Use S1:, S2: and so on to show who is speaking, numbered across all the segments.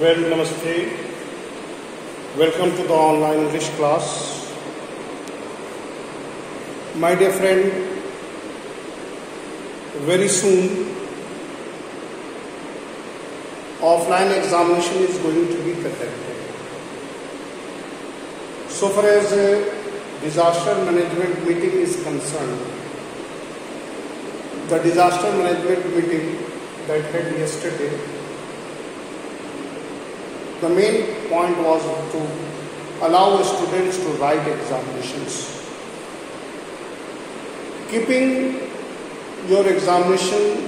S1: Well, namaste. Welcome to the online English class. My dear friend, very soon offline examination is going to be conducted. So far as disaster management meeting is concerned, the disaster management meeting that had yesterday, the main point was to allow students to write examinations. Keeping your examination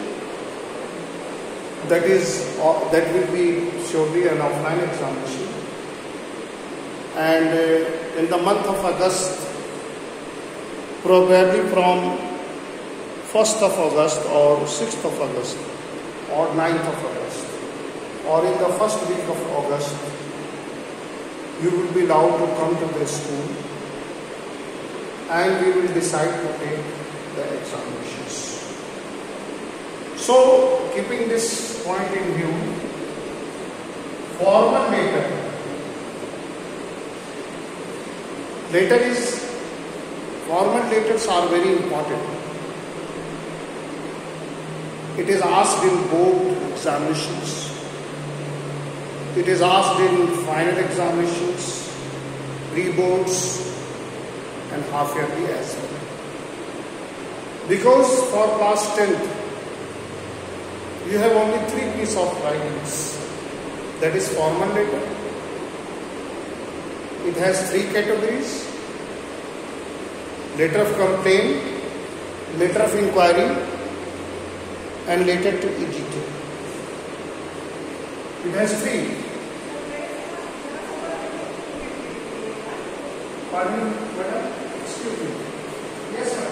S1: that will be surely an offline examination, and in the month of August, probably from 1st of August or 6th of August or 9th of August, or in the first week of August, you will be allowed to come to the school and we will decide to take the examinations. So, keeping this point in view, formal letters are very important. It is asked in board examinations. It is asked in final examinations, pre-boards and half-yearly as well. Because for class 10th, you have only 3 pieces of writings. That is formal letter. It has 3 categories: letter of complaint, letter of inquiry and letter to EGT. It has 3. Pardon, madam? Excuse me. Yes, sir.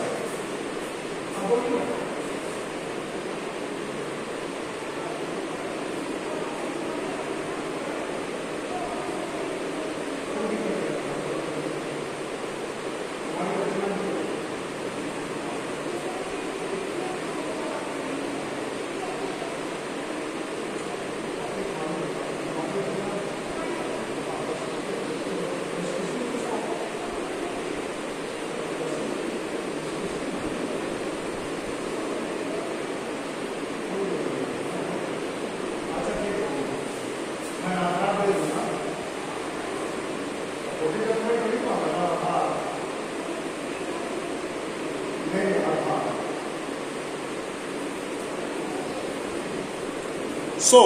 S1: So,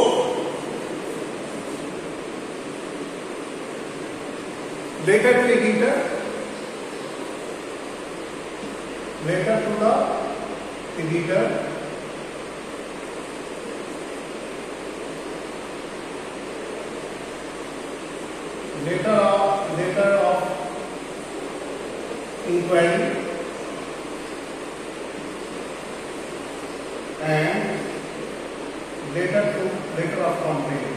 S1: letter to editor, letter to the editor, letter of inquiry and letter of complaint.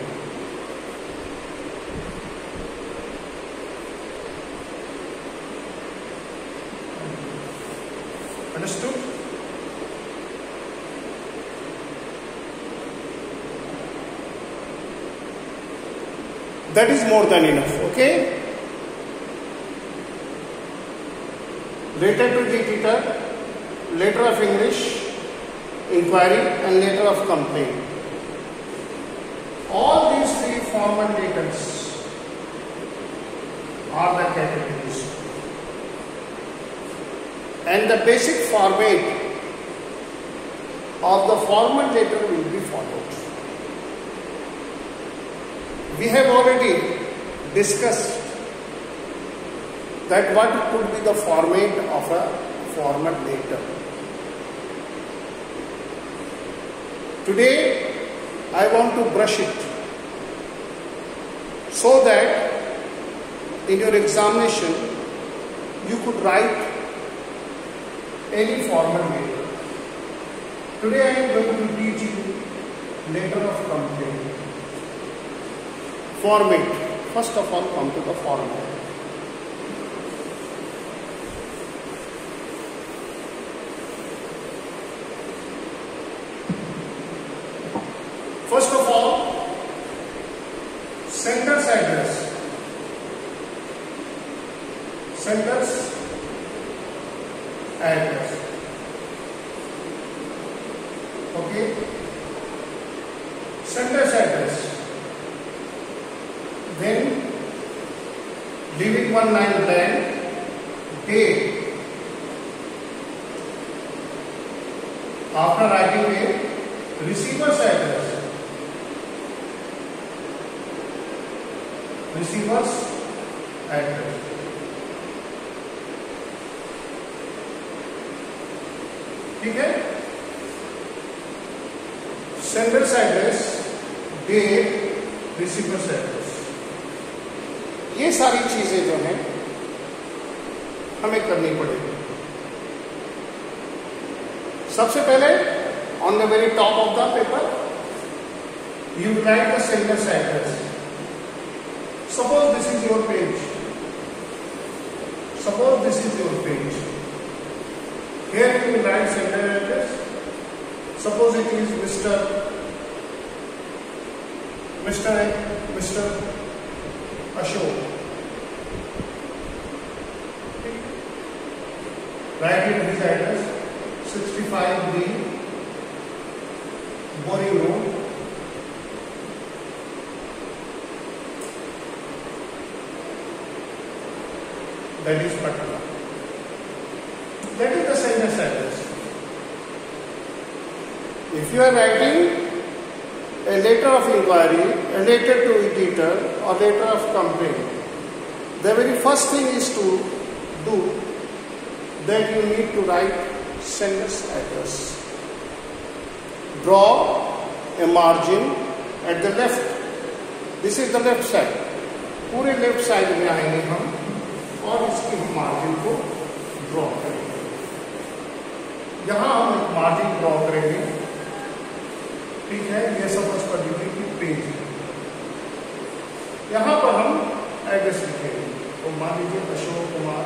S1: Understood? That is more than enough, okay? Letter to the editor, letter of English, inquiry and letter of complaint. All these 3 formal letters are the categories, and the basic format of the formal letter will be followed. We have already discussed that what could be the format of a formal letter. Today I want to brush it so that in your examination you could write any formal letter. Today I am going to teach you letter of complaint. Format. First of all, come to the format. First of all, sender's address. Okay, sender's address. Then leaving one line blank, date. After writing a receiver's address, receiver's address. ठीक है, sender's address, date, receiver's address, ये सारी चीजें जो हैं हमें करनी पड़ेगी. सबसे पहले on the very top of the paper you right the sender's address. Suppose this is your page. Suppose this is your page. Here you will write sender address. Suppose it is Mr. Ashok. Write in his address 65B Boring Road. That is Patna. That is the sender's address. If you are writing a letter of inquiry, a letter to editor or letter of complaint, the very first thing is to do that you need to write sender's address. Draw a margin at the left. This is the left side. पूरे left side में आएंगे हम और इसकी हम margin को draw करेंगे. यहां हम एक मार्जिन ड्रॉ करेंगे. ठीक है, ये सपोज कर लीजिए कि पेज है. यहां पर हम एड्रेस लिखेंगे. तो मान लीजिए अशोक कुमार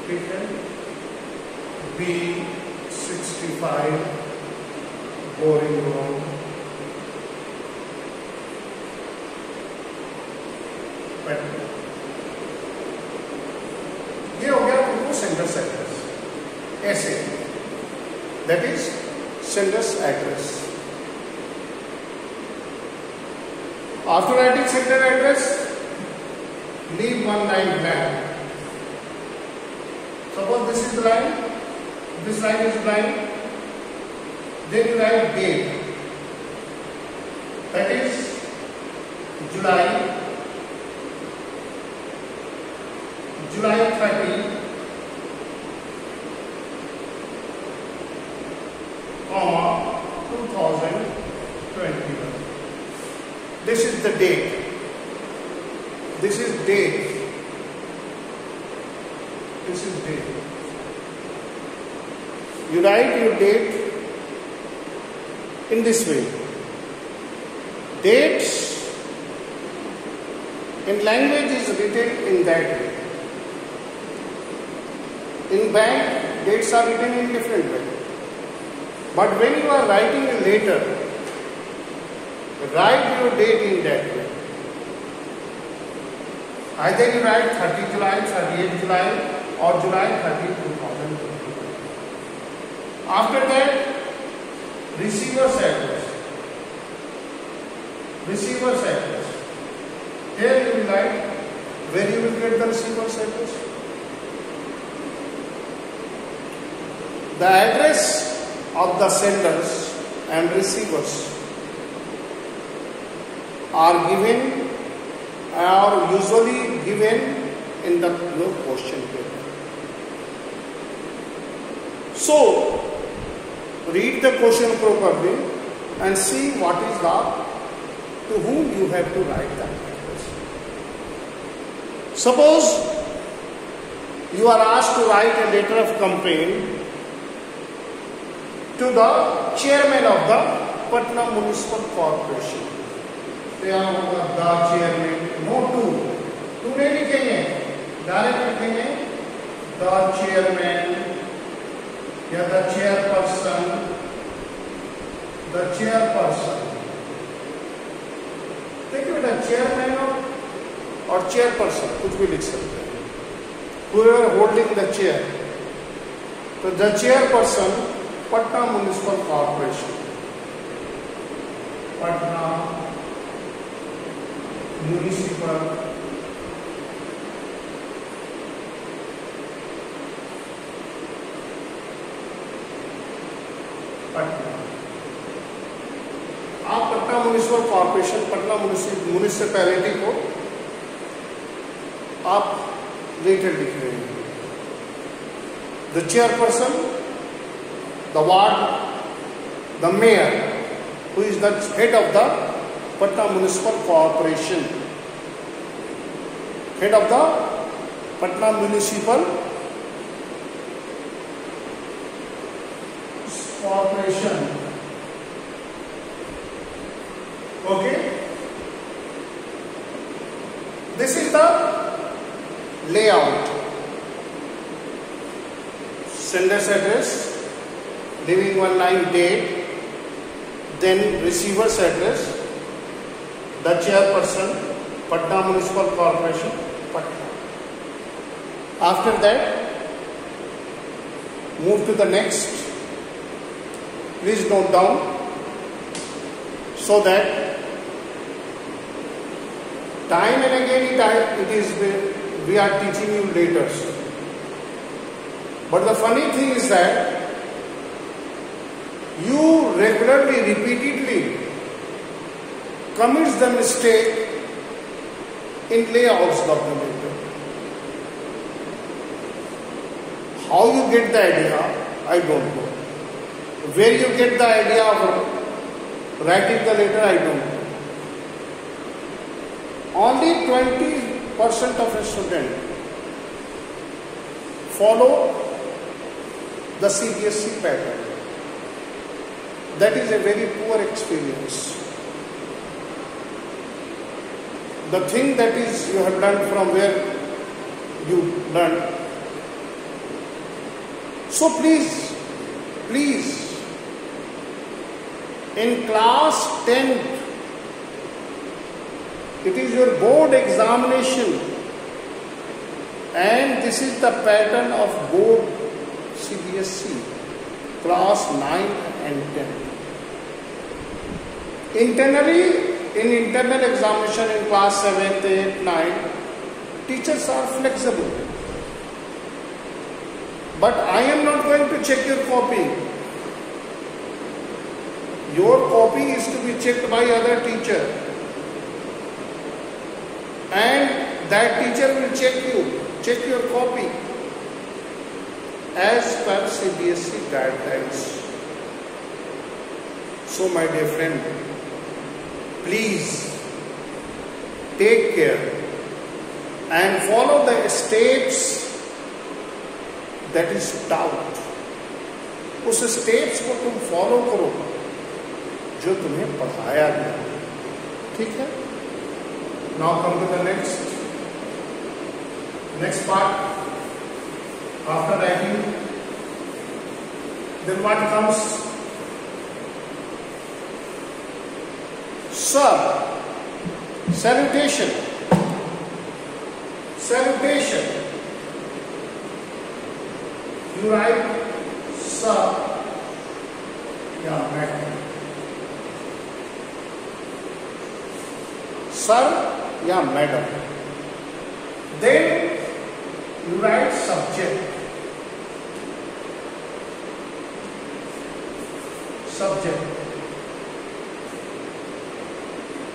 S1: ठीक है, B65 बोरिंग रोड, ये हो गया तुमको सेंडर्स एड्रेस. ऐसे that is sender's address. After writing sender address, leave one line blank. Suppose this is line, this line is blank. Then you write date, that is July 30, comma 2021. This is the date. This is date. This is date. You write your date in this way. Dates in language is written in that way. In bank, dates are written in different way. But when you are writing a letter, write your date in that way. Either you write 30 July, 38 July or July 30, 2020. After that, receiver's address. Receiver's address. Here you will write where you will get the receiver's address. The address of the senders and receivers are given or usually given in the question paper. So, read the question properly and see what is the to whom you have to write that address. Suppose you are asked to write a letter of complaint to the chairman of the Patna Municipal Corporation. यहाँ होगा the chairman, no to नहीं लिखेंगे, direct लिखेंगे the chairman या the chairperson, the chairperson. Chairman और chairperson, कुछ भी लिख सकते हैं, whoever holding the chair. तो the chairperson, Patna municipal corporation, Patna municipal Patna. आप Patna municipal corporation, Patna municipality को आप रेटेड लिख रहे हैं। The chairperson, the ward, the mayor, who is the head of the Patna municipal corporation, head of the Patna municipal corporation. Okay, this is the layout. Sender's address, leaving one line date, then receiver's address, the chairperson, Patna Municipal Corporation, Patna. After that, move to the next. Please note down so that time and again we are teaching you later. But the funny thing is that you regularly, repeatedly commits the mistake in layouts document. How you get the idea, I don't know. Where you get the idea of writing the letter, I don't know. Only 20% of a student follow the CBSE pattern. That is a very poor experience. The thing that is you have learned from where you learned. So please, in class 10th, it is your board examination, and this is the pattern of board CBSE, class 9 and 10. Internally, in internal examination in class 7th, 8th, 9th, teachers are flexible. But I am not going to check your copy. Your copy is to be checked by other teacher. And that teacher will check your copy as per CBSE guidelines. So my dear friend, please take care and follow the steps that is taught. उस steps को तुम follow करो जो तुम्हें पढ़ाया गया, ठीक है? Now come to the next part. After writing, then what comes? Sir, salutation. Salutation. You write sir, yeah, madam. Sir, yeah, madam. Then you write subject. Subject.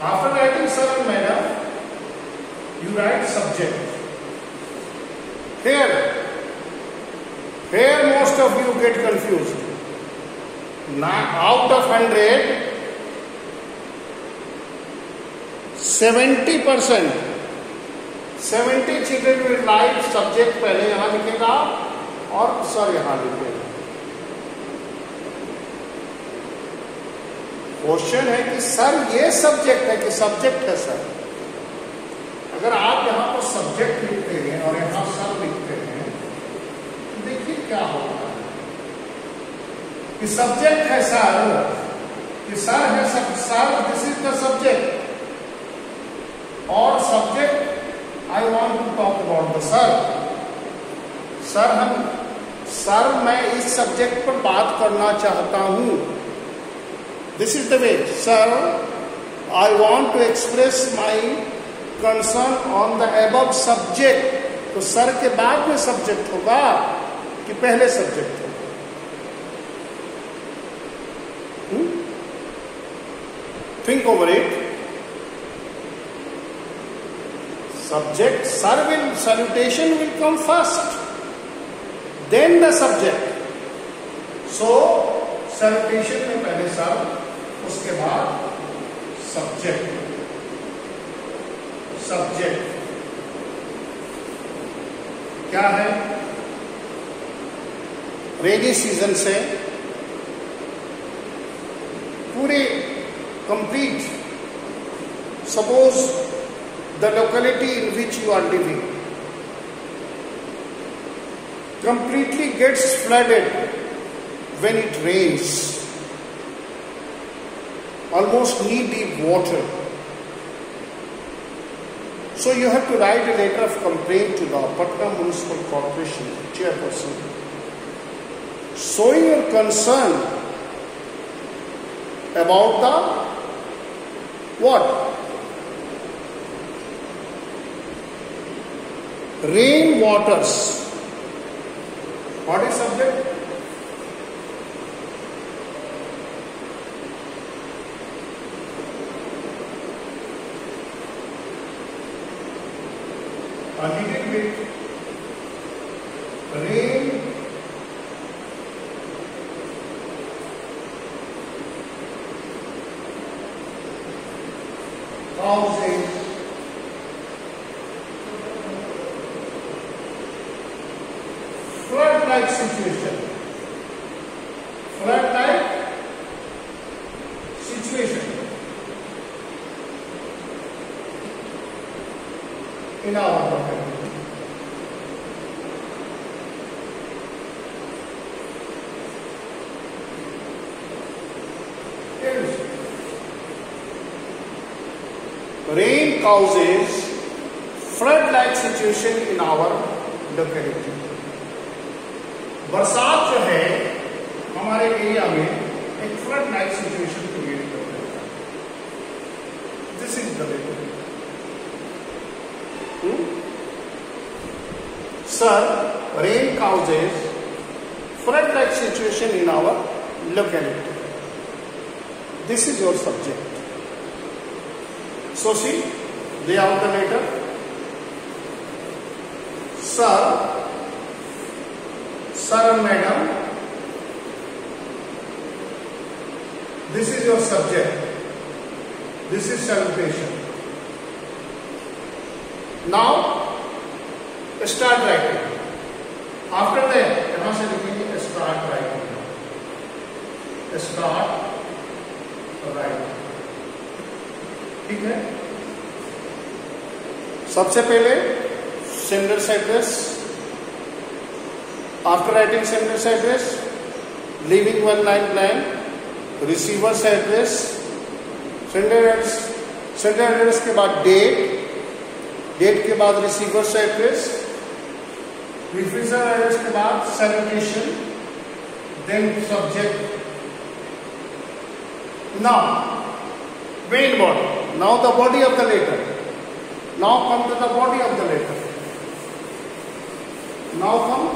S1: After writing sir and madam, you write subject. Here most of you get confused. Now, out of 100, 70% 70 children will write subject पहले यहाँ लिखेगा और sir यहाँ लिखेगा. Question है कि sir ये subject है कि सब्जेक्ट है सर. अगर आप यहाँ पर सब्जेक्ट लिखते हैं और यहाँ सर लिखते हैं, देखिए क्या होगा कि सब्जेक्ट है सर, कि सर है sir, this is the subject. और सर मैं इस सब्जेक्ट पर बात करना चाहता हूं. This is the way. Sir, I want to express my concern on the above subject. तो सर के बाद में सब्जेक्ट होगा कि पहले सब्जेक्ट होगा? Think over it. Subject, salutation will come first, then the subject. So, salutation में पहले sir, उसके बाद subject. क्या है? रेनी सीजन से पूरे complete, suppose the locality in which you are living completely gets flooded when it rains, almost knee-deep water. So you have to write a letter of complaint to the Patna Municipal Corporation chairperson, showing your concern about the what? Rain waters. What is subject? A little bit. Rain causes flood-like situation. Flood-like situation in our locality. Rain causes flood-like situation in our locality. बरसात जो है हमारे area में एक flood like situation create करता है. This is the way. Sir, rain causes flood like situation in our locality. This is your subject. So see, lay out the letter. Sir and madam, this is your subject. This is salutation. Now start writing. After that, यहाँ से लिखेंगे start writing. Start writing. ठीक है? सबसे पहले sender's address. After writing sender's address, leaving one line blank. Receiver's address. Sender address के बाद date. Date के बाद receiver's address. Receiver's address के बाद salutation. Then subject. Now, main body. Now the body of the letter. Now come to the body of the letter. Now come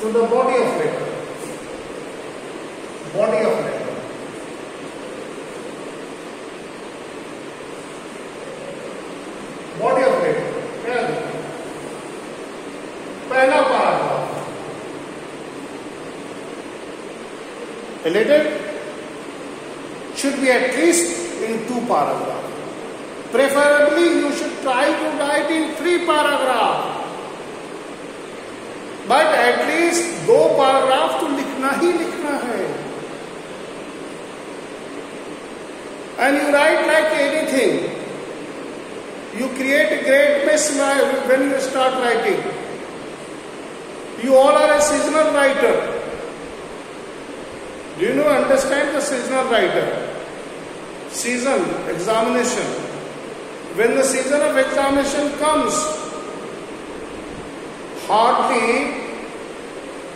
S1: to the body of letter. Body of letter. Body of letter. पहला paragraph. A letter should be at least in 2 paragraphs. Preferably you should try to write in 3 paragraphs. But at least 2 paragraphs तो लिखना ही लिखना है. And you write like anything. You create a great mess when you start writing. You all are a seasonal writer. Do you know, understand the seasonal writer? Season, examination. When the season of examination comes, hardly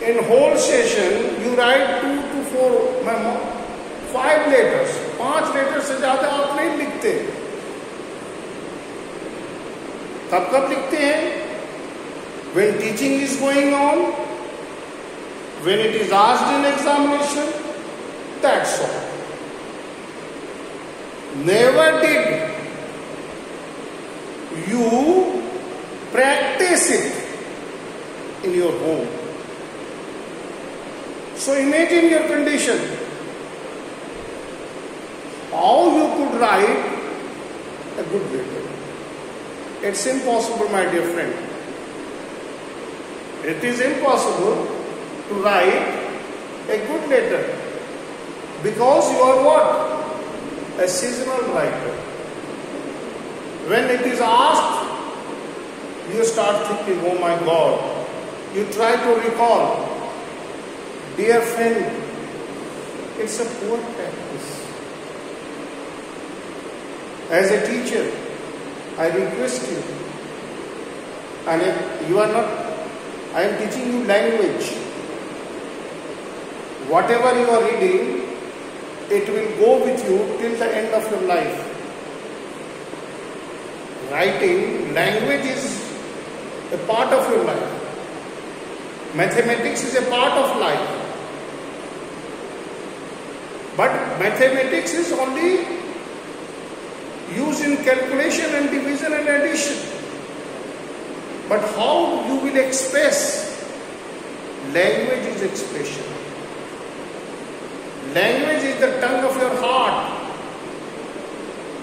S1: in whole session you write 2 to 4, 5 letters. 5 letters से ज्यादा आप नहीं लिखते. तब कब लिखते हैं? When teaching is going on, when it is asked in examination, that's all. Never did you practice it in your home. So imagine your condition. How you could write a good letter? It's impossible, my dear friend. It is impossible to write a good letter because you are what? A seasonal writer. When it is asked, you start thinking, oh my God. You try to recall. Dear friend, it's a poor practice. As a teacher, I request you, and if you are not, I am teaching you language. Whatever you are reading, it will go with you till the end of your life. Writing, language is a part of your life. Mathematics is a part of life. But mathematics is only used in calculation and division and addition. But how you will express? Language is expression. Language is the tongue of your heart.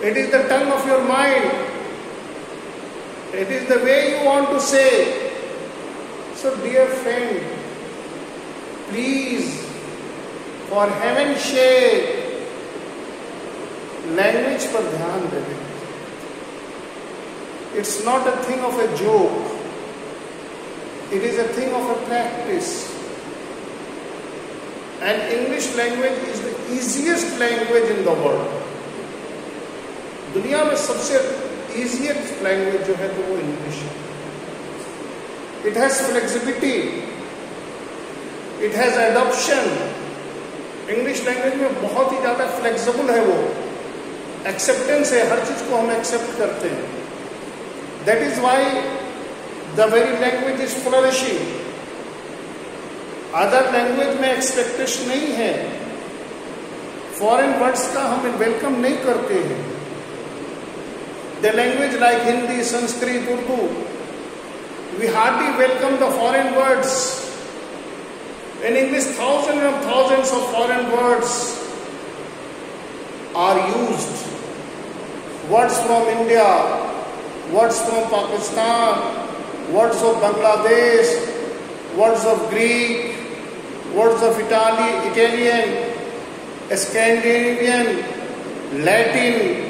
S1: It is the tongue of your mind. It is the way you want to say. So dear friend, please, for heaven's sake, language पर ध्यान दें. It's not a thing of a joke. It is a thing of a practice. And English language is the easiest language in the world. दुनिया में सबसे easiest language जो है तो वो English है. It has flexibility. It has adoption. English language में बहुत ही ज़्यादा flexible है वो. Acceptance है, हर चीज को हम accept करते हैं. That is why the very language is flourishing. Other language में expectation नहीं है. Foreign words का हम welcome नहीं करते हैं. The language like Hindi, Sanskrit, Urdu, we hardly welcome the foreign words. In English, thousands and thousands of foreign words are used. Words from India, words from Pakistan, words of Bangladesh, words of Greek, words of Italian, Scandinavian, Latin,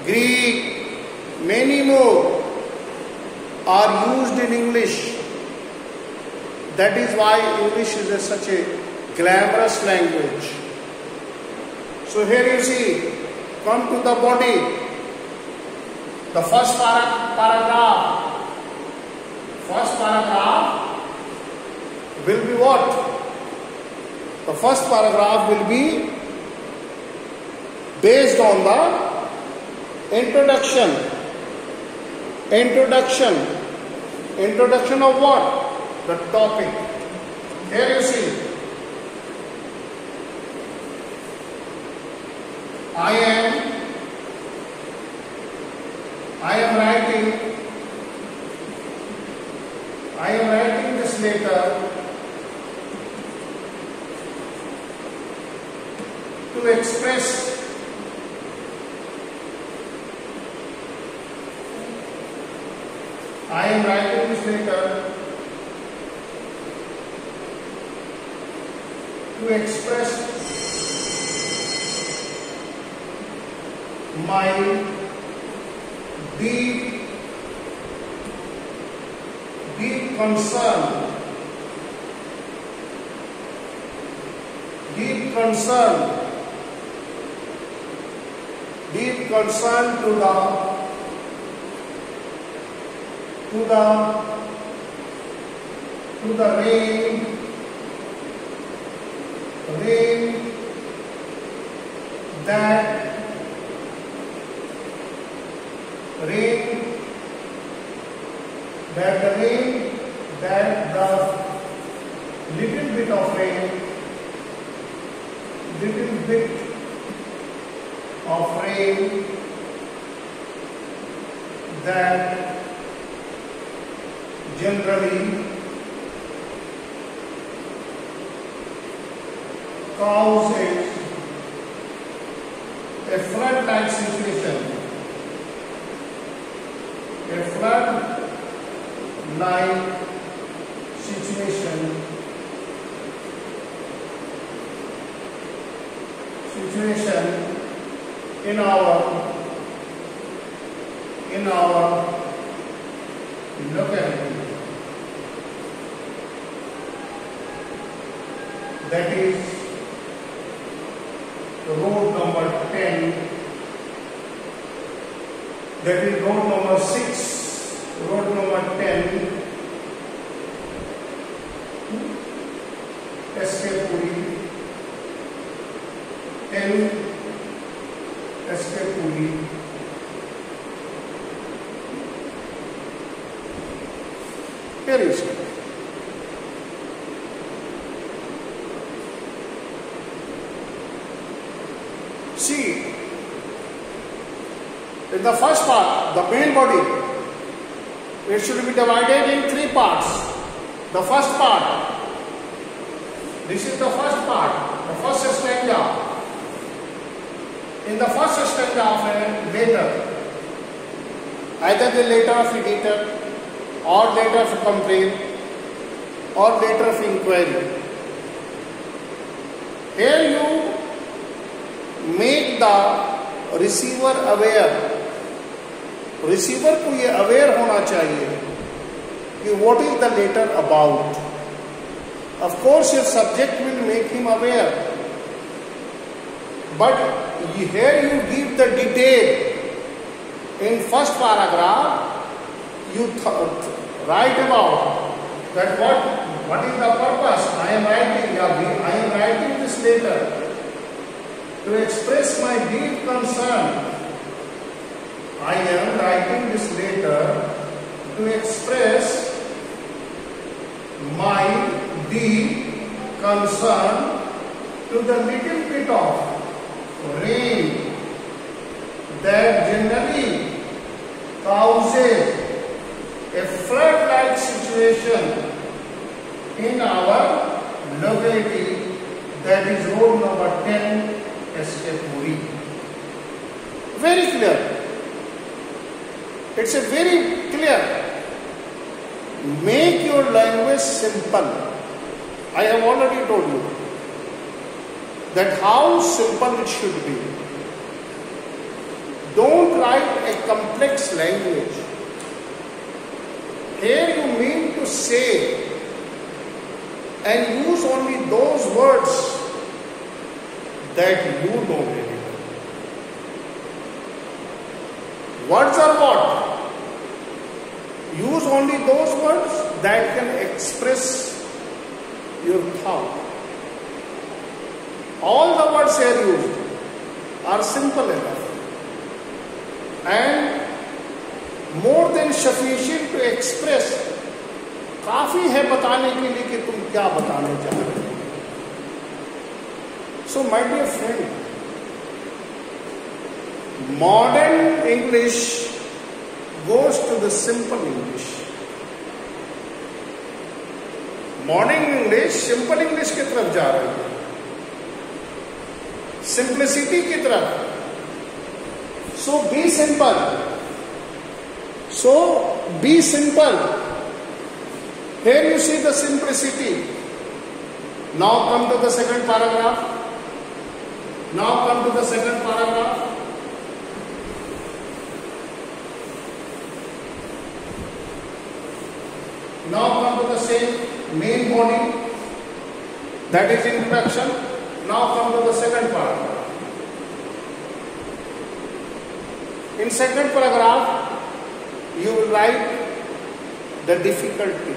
S1: Greek, many more are used in English. That is why English is such a glamorous language. So here you see, come to the body. The first paragraph will be what? The first paragraph will be based on the introduction. Introduction of what? The topic. Here you see. I am writing this letter to express my deep concern to the rain that the little bit of rain that generally causes a flood-like situation. A flood-like situation in our locality. That is road number 10. That is road number 6, road number 10, SK Puri, 10 SK Puri. Here is it. See, in the first part, the main body, it should be divided in 3 parts. The first part, this is the first part, the first stanza. In the first stanza of a letter, either the letter of editor, or letter of complaint, or letter of inquiry. Here you make the receiver aware. Receiver को ये aware होना चाहिए कि what is the letter about. Of course your subject will make him aware, but here you give the detail. In first paragraph you write about that what is the purpose. I am writing this letter to express my deep concern. I am writing this letter to express my deep concern to the little bit of rain that generally causes a flood-like situation in our locality, that is road number 10, SK Puri. Very clear. It's a very clear. Make your language simple. I have already told you that how simple it should be. Don't write a complex language. Here you mean to say and use only those words that you know very well. Words are what? Use only those words that can express your thought. All the words here used are simple enough and more than sufficient to express. काफी है बताने के लिए कि तुम क्या बताने जा रहे हो. So my dear friend, modern English goes to the simple English. Modern English simple English की तरफ जा रही है, simplicity की तरफ. So be simple. Here you see the simplicity. Now come to the second paragraph. Now come to the second paragraph. Now come to the same main body, that is introduction. Now come to the second paragraph. In second paragraph, you will write the difficulty.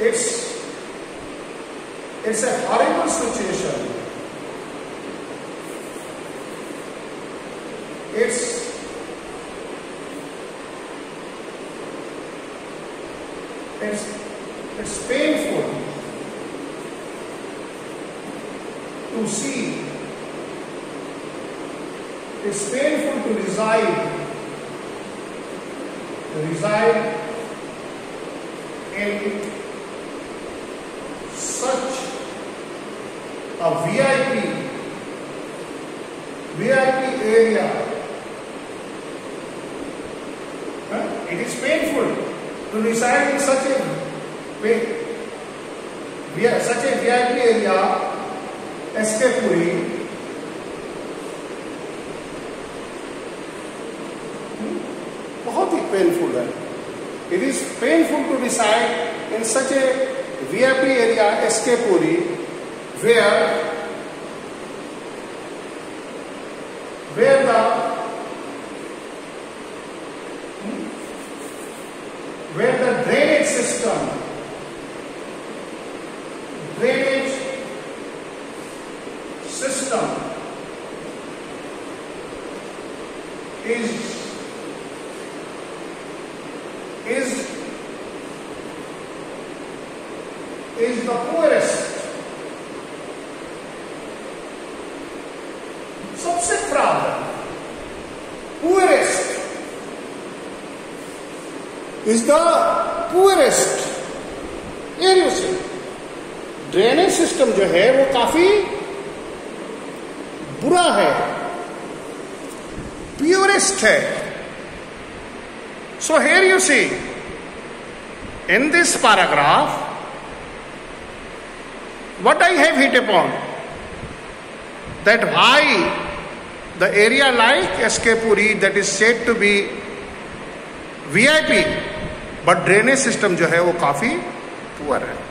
S1: It's a horrible situation. It's painful to see. It's painful to reside in such a VIP area. It is painful to reside in such a VIP area, SK Puri. बहुत ही painful है. It is painful to reside in such a VIP area, SK Puri, where the drainage system is the poorest. सबसे खराब है. Poorest is the poorest. Here you see, drainage system जो है वो काफी बुरा है, प्योरेस्ट है. So here you see, in this paragraph, what I have hit upon, that why the area like SK Puri that is said to be VIP, but drainage system जो है वो काफी पुअर है.